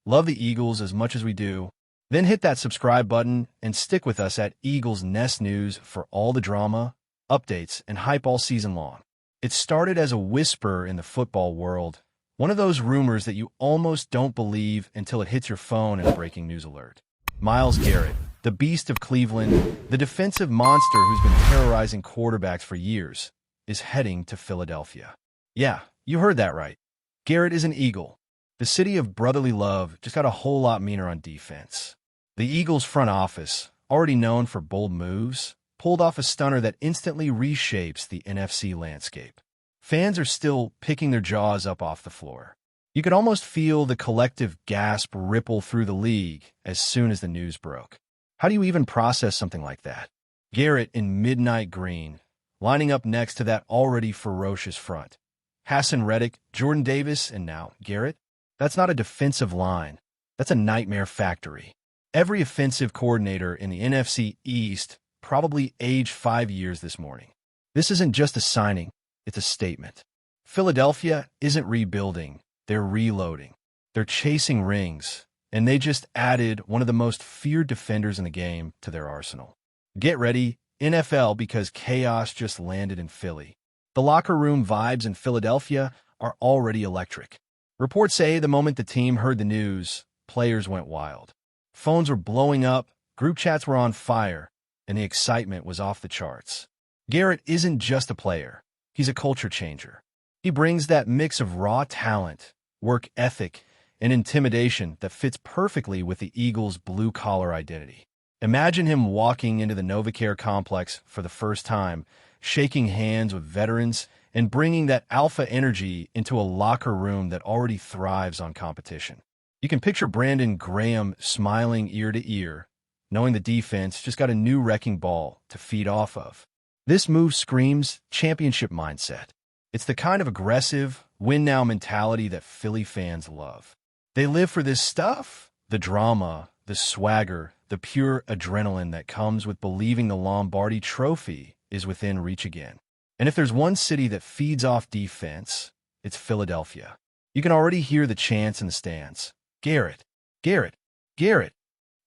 love the Eagles as much as we do, then hit that subscribe button and stick with us at Eagles Nest News for all the drama, updates, and hype all season long. It started as a whisper in the football world, one of those rumors that you almost don't believe until it hits your phone in a breaking news alert. Myles Garrett, the beast of Cleveland, the defensive monster who's been terrorizing quarterbacks for years, is heading to Philadelphia. Yeah, you heard that right. Garrett is an Eagle. The city of brotherly love just got a whole lot meaner on defense. The Eagles' front office, already known for bold moves, pulled off a stunner that instantly reshapes the NFC landscape. Fans are still picking their jaws up off the floor. You could almost feel the collective gasp ripple through the league as soon as the news broke. How do you even process something like that? Garrett in midnight green, lining up next to that already ferocious front. Hassan Reddick, Jordan Davis, and now Garrett? That's not a defensive line. That's a nightmare factory. Every offensive coordinator in the NFC East probably aged 5 years this morning. This isn't just a signing, it's a statement. Philadelphia isn't rebuilding, they're reloading. They're chasing rings, and they just added one of the most feared defenders in the game to their arsenal. Get ready, NFL, because chaos just landed in Philly. The locker room vibes in Philadelphia are already electric. Reports say the moment the team heard the news, players went wild. Phones were blowing up, group chats were on fire, and the excitement was off the charts. Garrett isn't just a player. He's a culture changer. He brings that mix of raw talent, work ethic, and intimidation that fits perfectly with the Eagles' blue-collar identity. Imagine him walking into the NovaCare complex for the first time, shaking hands with veterans, and bringing that alpha energy into a locker room that already thrives on competition. You can picture Brandon Graham smiling ear to ear, knowing the defense just got a new wrecking ball to feed off of. This move screams championship mindset. It's the kind of aggressive, win-now mentality that Philly fans love. They live for this stuff, the drama, the swagger, the pure adrenaline that comes with believing the Lombardi Trophy is within reach again. And if there's one city that feeds off defense, it's Philadelphia. You can already hear the chants in the stands. Garrett, Garrett, Garrett.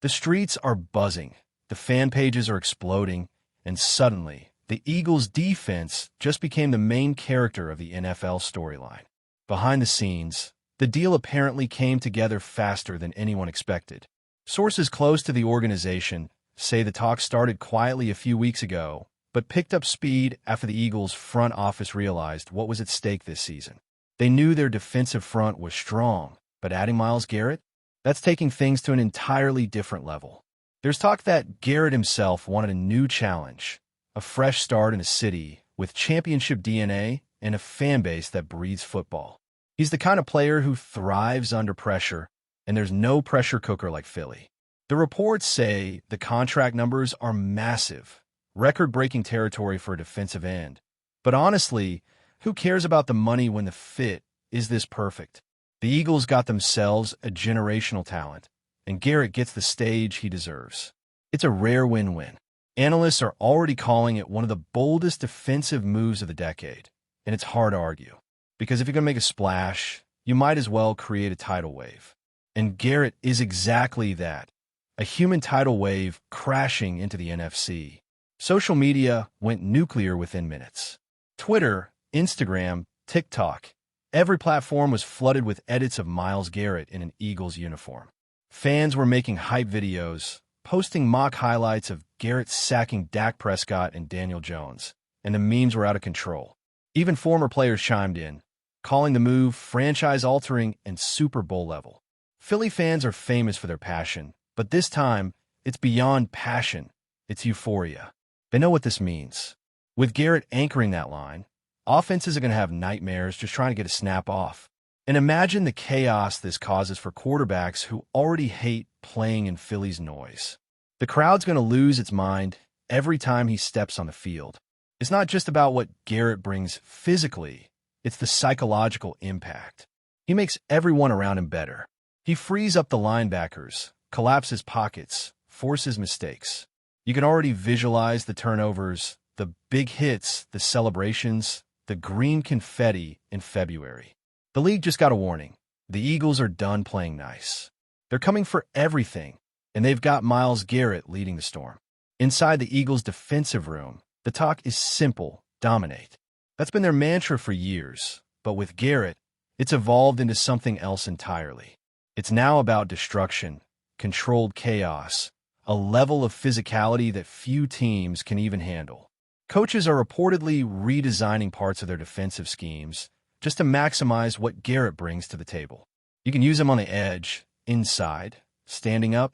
The streets are buzzing, the fan pages are exploding, and suddenly, the Eagles' defense just became the main character of the NFL storyline. Behind the scenes, the deal apparently came together faster than anyone expected. Sources close to the organization say the talks started quietly a few weeks ago, but picked up speed after the Eagles' front office realized what was at stake this season. They knew their defensive front was strong, but adding Myles Garrett? That's taking things to an entirely different level. There's talk that Garrett himself wanted a new challenge, a fresh start in a city with championship DNA and a fan base that breathes football. He's the kind of player who thrives under pressure, and there's no pressure cooker like Philly. The reports say the contract numbers are massive, record-breaking territory for a defensive end. But honestly, who cares about the money when the fit is this perfect? The Eagles got themselves a generational talent, and Garrett gets the stage he deserves. It's a rare win-win. Analysts are already calling it one of the boldest defensive moves of the decade, and it's hard to argue. Because if you're going to make a splash, you might as well create a tidal wave. And Garrett is exactly that, a human tidal wave crashing into the NFC. Social media went nuclear within minutes. Twitter, Instagram, TikTok, every platform was flooded with edits of Myles Garrett in an Eagles uniform. Fans were making hype videos, posting mock highlights of Garrett sacking Dak Prescott and Daniel Jones, and the memes were out of control. Even former players chimed in, calling the move franchise-altering and Super Bowl level. Philly fans are famous for their passion, but this time, it's beyond passion, it's euphoria. They know what this means. With Garrett anchoring that line, offenses are going to have nightmares just trying to get a snap off. And imagine the chaos this causes for quarterbacks who already hate playing in Philly's noise. The crowd's going to lose its mind every time he steps on the field. It's not just about what Garrett brings physically, it's the psychological impact. He makes everyone around him better. He frees up the linebackers, collapses pockets, forces mistakes. You can already visualize the turnovers, the big hits, the celebrations, the green confetti in February. The league just got a warning. The Eagles are done playing nice. They're coming for everything, and they've got Myles Garrett leading the storm. Inside the Eagles' defensive room, the talk is simple: dominate. That's been their mantra for years, but with Garrett, it's evolved into something else entirely. It's now about destruction, controlled chaos, a level of physicality that few teams can even handle. Coaches are reportedly redesigning parts of their defensive schemes just to maximize what Garrett brings to the table. You can use him on the edge, inside, standing up,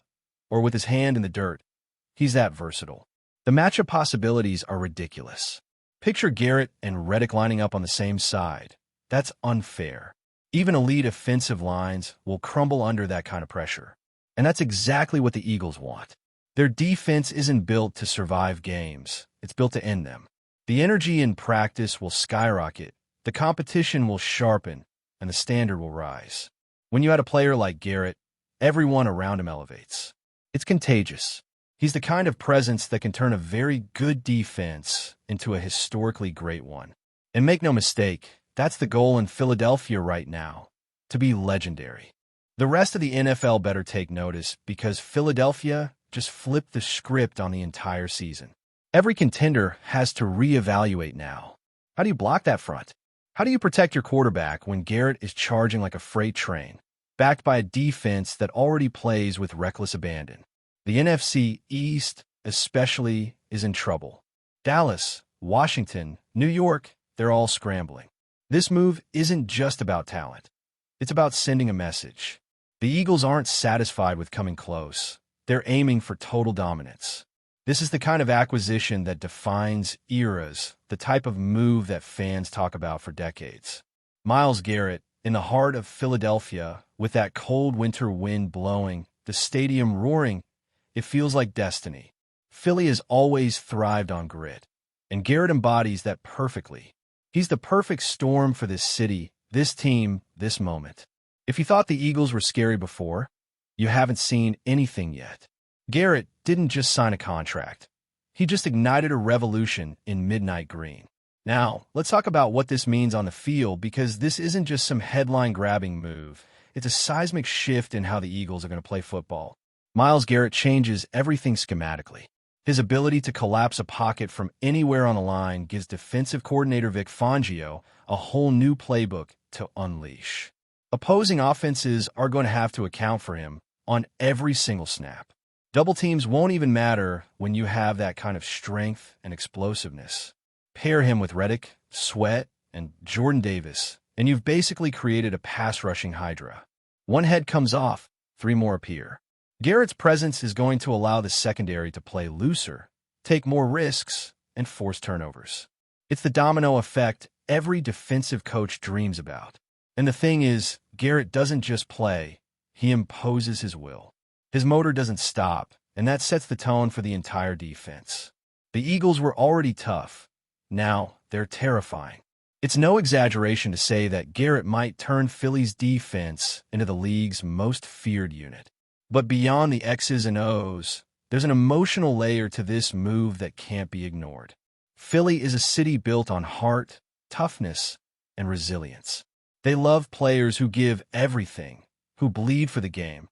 or with his hand in the dirt. He's that versatile. The matchup possibilities are ridiculous. Picture Garrett and Reddick lining up on the same side. That's unfair. Even elite offensive lines will crumble under that kind of pressure. And that's exactly what the Eagles want. Their defense isn't built to survive games. It's built to end them. The energy in practice will skyrocket, the competition will sharpen, and the standard will rise. When you add a player like Garrett, everyone around him elevates. It's contagious. He's the kind of presence that can turn a very good defense into a historically great one. And make no mistake, that's the goal in Philadelphia right now, to be legendary. The rest of the NFL better take notice, because Philadelphia just flipped the script on the entire season. Every contender has to reevaluate now. How do you block that front? How do you protect your quarterback when Garrett is charging like a freight train, backed by a defense that already plays with reckless abandon? The NFC East, especially, is in trouble. Dallas, Washington, New York, they're all scrambling. This move isn't just about talent. It's about sending a message. The Eagles aren't satisfied with coming close. They're aiming for total dominance. This is the kind of acquisition that defines eras, the type of move that fans talk about for decades. Myles Garrett, in the heart of Philadelphia, with that cold winter wind blowing, the stadium roaring, it feels like destiny. Philly has always thrived on grit, and Garrett embodies that perfectly. He's the perfect storm for this city, this team, this moment. If you thought the Eagles were scary before, you haven't seen anything yet. Garrett didn't just sign a contract. He just ignited a revolution in midnight green. Now, let's talk about what this means on the field, because this isn't just some headline-grabbing move. It's a seismic shift in how the Eagles are going to play football. Myles Garrett changes everything schematically. His ability to collapse a pocket from anywhere on the line gives defensive coordinator Vic Fangio a whole new playbook to unleash. Opposing offenses are going to have to account for him on every single snap. Double teams won't even matter when you have that kind of strength and explosiveness. Pair him with Reddick, Sweat, and Jordan Davis, and you've basically created a pass-rushing hydra. One head comes off, three more appear. Garrett's presence is going to allow the secondary to play looser, take more risks, and force turnovers. It's the domino effect every defensive coach dreams about. And the thing is, Garrett doesn't just play, he imposes his will. His motor doesn't stop, and that sets the tone for the entire defense. The Eagles were already tough. Now, they're terrifying. It's no exaggeration to say that Garrett might turn Philly's defense into the league's most feared unit. But beyond the X's and O's, there's an emotional layer to this move that can't be ignored. Philly is a city built on heart, toughness, and resilience. They love players who give everything, who bleed for the game,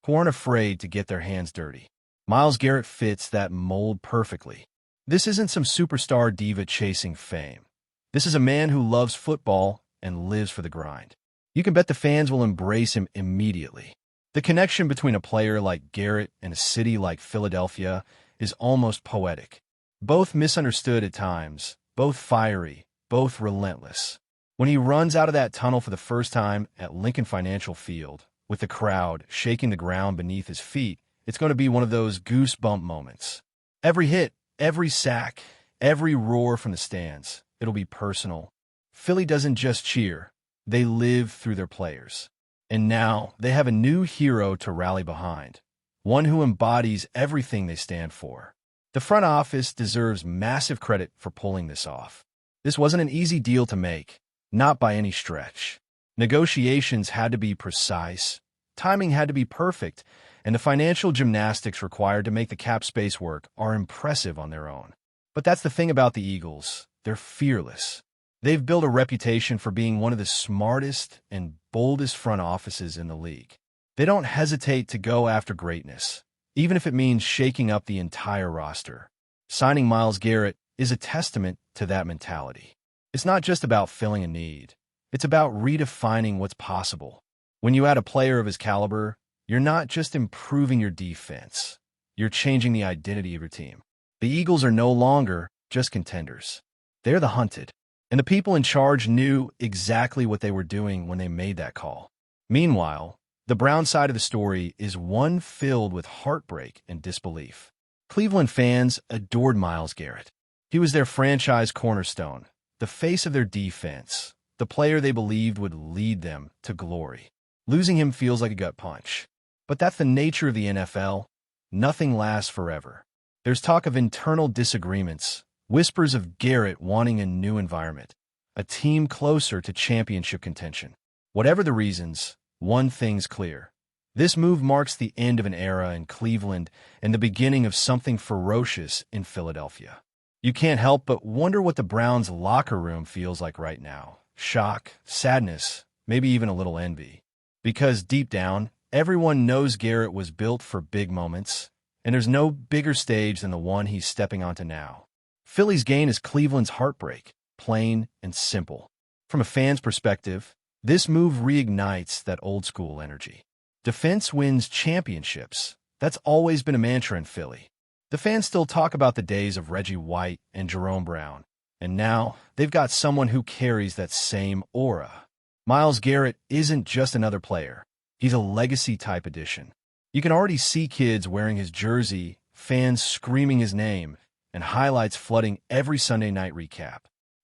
who aren't afraid to get their hands dirty. Myles Garrett fits that mold perfectly. This isn't some superstar diva chasing fame. This is a man who loves football and lives for the grind. You can bet the fans will embrace him immediately. The connection between a player like Garrett and a city like Philadelphia is almost poetic. Both misunderstood at times, both fiery, both relentless. When he runs out of that tunnel for the first time at Lincoln Financial Field, with the crowd shaking the ground beneath his feet, it's going to be one of those goosebump moments. Every hit, every sack, every roar from the stands, it'll be personal. Philly doesn't just cheer, they live through their players. And now they have a new hero to rally behind, one who embodies everything they stand for. The front office deserves massive credit for pulling this off. This wasn't an easy deal to make, not by any stretch. Negotiations had to be precise, timing had to be perfect, and the financial gymnastics required to make the cap space work are impressive on their own. But that's the thing about the Eagles. They're fearless. They've built a reputation for being one of the smartest and boldest front offices in the league. They don't hesitate to go after greatness, even if it means shaking up the entire roster. Signing Myles Garrett is a testament to that mentality. It's not just about filling a need. It's about redefining what's possible. When you add a player of his caliber, you're not just improving your defense. You're changing the identity of your team. The Eagles are no longer just contenders. They're the hunted. And the people in charge knew exactly what they were doing when they made that call. Meanwhile, the Brown side of the story is one filled with heartbreak and disbelief. Cleveland fans adored Myles Garrett. He was their franchise cornerstone, the face of their defense, the player they believed would lead them to glory. Losing him feels like a gut punch. But that's the nature of the NFL. Nothing lasts forever. There's talk of internal disagreements, whispers of Garrett wanting a new environment, a team closer to championship contention. Whatever the reasons, one thing's clear. This move marks the end of an era in Cleveland and the beginning of something ferocious in Philadelphia. You can't help but wonder what the Browns' locker room feels like right now. Shock, sadness, maybe even a little envy. Because deep down, everyone knows Garrett was built for big moments, and there's no bigger stage than the one he's stepping onto now. Philly's gain is Cleveland's heartbreak, plain and simple. From a fan's perspective, this move reignites that old-school energy. Defense wins championships. That's always been a mantra in Philly. The fans still talk about the days of Reggie White and Jerome Brown, and now they've got someone who carries that same aura. Myles Garrett isn't just another player. He's a legacy-type addition. You can already see kids wearing his jersey, fans screaming his name, and highlights flooding every Sunday night recap.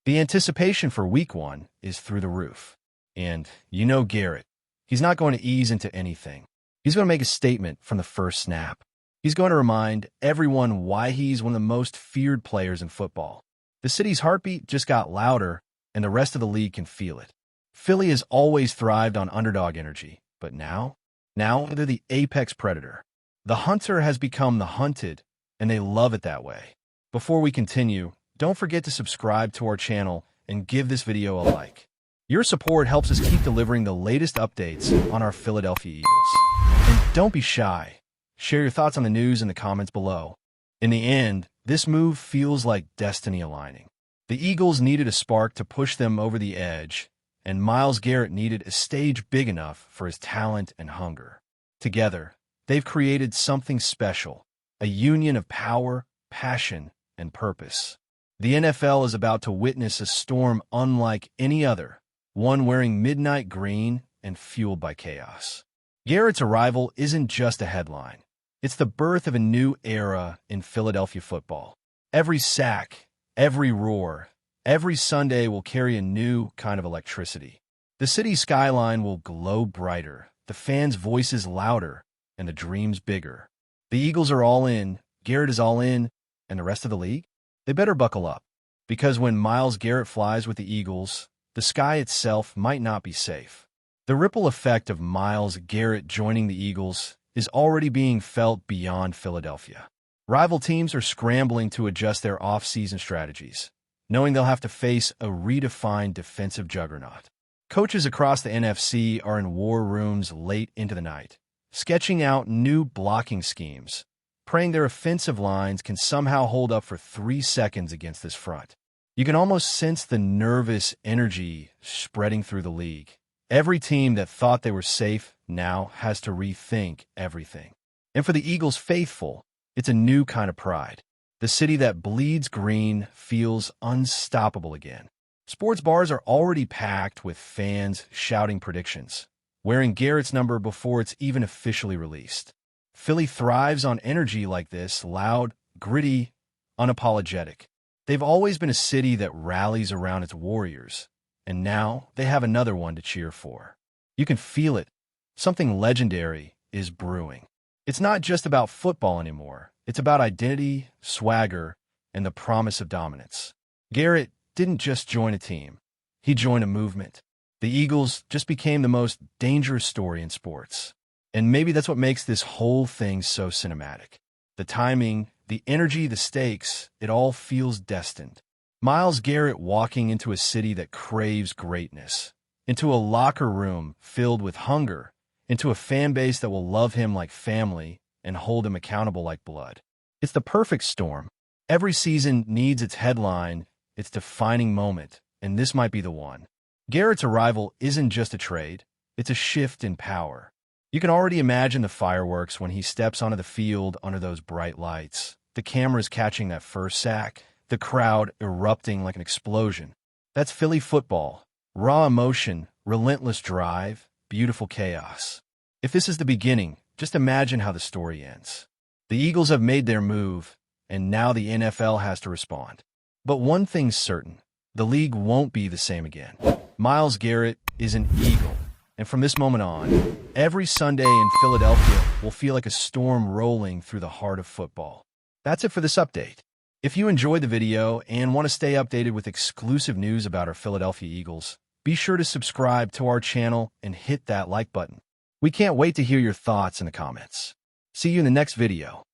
The anticipation for Week 1 is through the roof. And you know Garrett. He's not going to ease into anything. He's going to make a statement from the first snap. He's going to remind everyone why he's one of the most feared players in football. The city's heartbeat just got louder, and the rest of the league can feel it. Philly has always thrived on underdog energy, but now they're the apex predator. The hunter has become the hunted, and they love it that way. Before we continue, don't forget to subscribe to our channel and give this video a like. Your support helps us keep delivering the latest updates on our Philadelphia Eagles. And don't be shy. Share your thoughts on the news in the comments below. In the end, this move feels like destiny aligning. The Eagles needed a spark to push them over the edge, and Myles Garrett needed a stage big enough for his talent and hunger. Together, they've created something special, a union of power, passion, and purpose. The NFL is about to witness a storm unlike any other, one wearing midnight green and fueled by chaos. Garrett's arrival isn't just a headline. It's the birth of a new era in Philadelphia football. Every sack, every roar, every Sunday will carry a new kind of electricity. The city skyline will glow brighter, the fans' voices louder, and the dreams bigger. The Eagles are all in, Garrett is all in, and the rest of the league? They better buckle up. Because when Myles Garrett flies with the Eagles, the sky itself might not be safe. The ripple effect of Myles Garrett joining the Eagles is already being felt beyond Philadelphia. Rival teams are scrambling to adjust their off-season strategies, knowing they'll have to face a redefined defensive juggernaut. Coaches across the NFC are in war rooms late into the night, sketching out new blocking schemes, praying their offensive lines can somehow hold up for 3 seconds against this front. You can almost sense the nervous energy spreading through the league. Every team that thought they were safe now has to rethink everything. And for the Eagles faithful, it's a new kind of pride. The city that bleeds green feels unstoppable again. Sports bars are already packed with fans shouting predictions, wearing Garrett's number before it's even officially released. Philly thrives on energy like this, loud, gritty, unapologetic. They've always been a city that rallies around its warriors, and now they have another one to cheer for. You can feel it. Something legendary is brewing. It's not just about football anymore. It's about identity, swagger, and the promise of dominance. Garrett didn't just join a team. He joined a movement. The Eagles just became the most dangerous story in sports. And maybe that's what makes this whole thing so cinematic. The timing, the energy, the stakes, it all feels destined. Myles Garrett walking into a city that craves greatness, into a locker room filled with hunger, into a fan base that will love him like family and hold him accountable like blood. It's the perfect storm. Every season needs its headline, its defining moment, and this might be the one. Garrett's arrival isn't just a trade, it's a shift in power. You can already imagine the fireworks when he steps onto the field under those bright lights, the cameras catching that first sack, the crowd erupting like an explosion. That's Philly football. Raw emotion, relentless drive, beautiful chaos. If this is the beginning, just imagine how the story ends. The Eagles have made their move, and now the NFL has to respond. But one thing's certain, the league won't be the same again. Myles Garrett is an Eagle, and from this moment on, every Sunday in Philadelphia will feel like a storm rolling through the heart of football. That's it for this update. If you enjoyed the video and want to stay updated with exclusive news about our Philadelphia Eagles, be sure to subscribe to our channel and hit that like button. We can't wait to hear your thoughts in the comments. See you in the next video.